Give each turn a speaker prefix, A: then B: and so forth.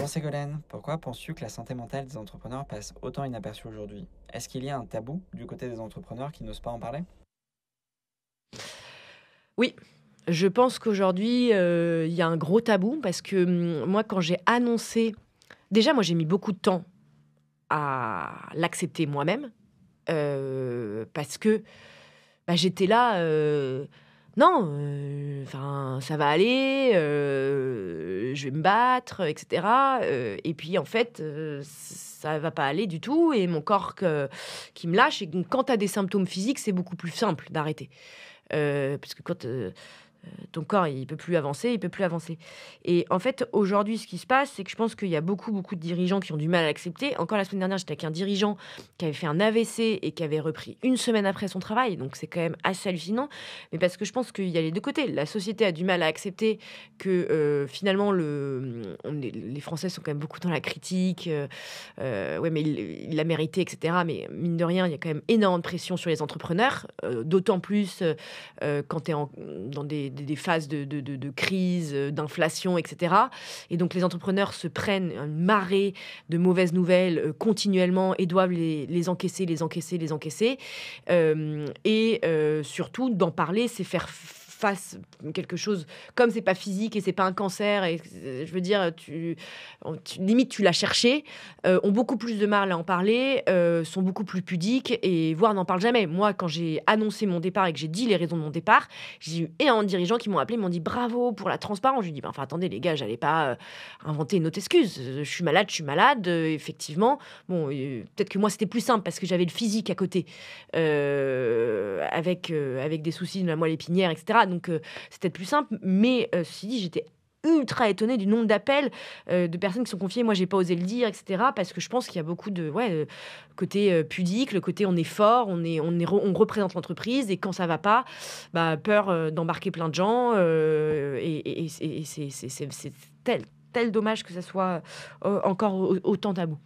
A: Bonjour Ségolène, pourquoi penses-tu que la santé mentale des entrepreneurs passe autant inaperçue aujourd'hui? Est-ce qu'il y a un tabou du côté des entrepreneurs qui n'osent pas en parler?
B: Oui, je pense qu'aujourd'hui, il y a un gros tabou parce que, moi, quand j'ai annoncé déjà, moi, j'ai mis beaucoup de temps à l'accepter moi-même, parce que, bah, j'étais là, «Non, enfin, ça va aller, je vais me battre, et cetera», et puis, en fait, ça va pas aller du tout et mon corps qui me lâche et donc quand tu as des symptômes physiques, c'est beaucoup plus simple d'arrêter. Parce que quand, ton corps, il peut plus avancer, il peut plus avancer. Et en fait, aujourd'hui, ce qui se passe, c'est que je pense qu'il y a beaucoup, beaucoup de dirigeants qui ont du mal à l'accepter. Encore la semaine dernière, j'étais avec un dirigeant qui avait fait un AVC et qui avait repris une semaine après son travail, donc c'est quand même assez hallucinant. Mais parce que je pense qu'il y a les 2 côtés. La société a du mal à accepter que, finalement on est les Français sont quand même beaucoup dans la critique, ouais, mais il l'a mérité et cetera. Mais mine de rien, il y a quand même énormément de pression sur les entrepreneurs, d'autant plus, quand tu es dans des phases de crise, d'inflation, et cetera. Et donc les entrepreneurs se prennent une marée de mauvaises nouvelles, continuellement et doivent les encaisser, les encaisser, les encaisser. Surtout d'en parler, c'est faire face quelque chose comme c'est pas physique et c'est pas un cancer et je veux dire, limite tu l'as cherché, ont beaucoup plus de mal à en parler, sont beaucoup plus pudiques et voire n'en parlent jamais. Moi, quand j'ai annoncé mon départ et que j'ai dit les raisons de mon départ, j'ai eu énormément de dirigeants qui m'ont appelé, m'ont dit: «Bravo pour la transparence». Je lui ai dit: «Bah, enfin, attendez les gars, j'allais pas, inventer une autre excuse. Je suis malade, effectivement. Bon, peut-être que moi, c'était plus simple parce que j'avais le physique à côté, avec des soucis de la moelle épinière et cetera, donc c'était plus simple». Mais ceci dit, j'étais ultra étonnée du nombre d'appels, de personnes qui sont confiées. Moi, j'ai pas osé le dire et cetera parce que je pense qu'il y a beaucoup de ouais, côté, pudique, le côté on est fort, on représente l'entreprise et quand ça va pas, bah, peur, d'embarquer plein de gens, et c'est tel dommage que ça soit, encore autant tabou.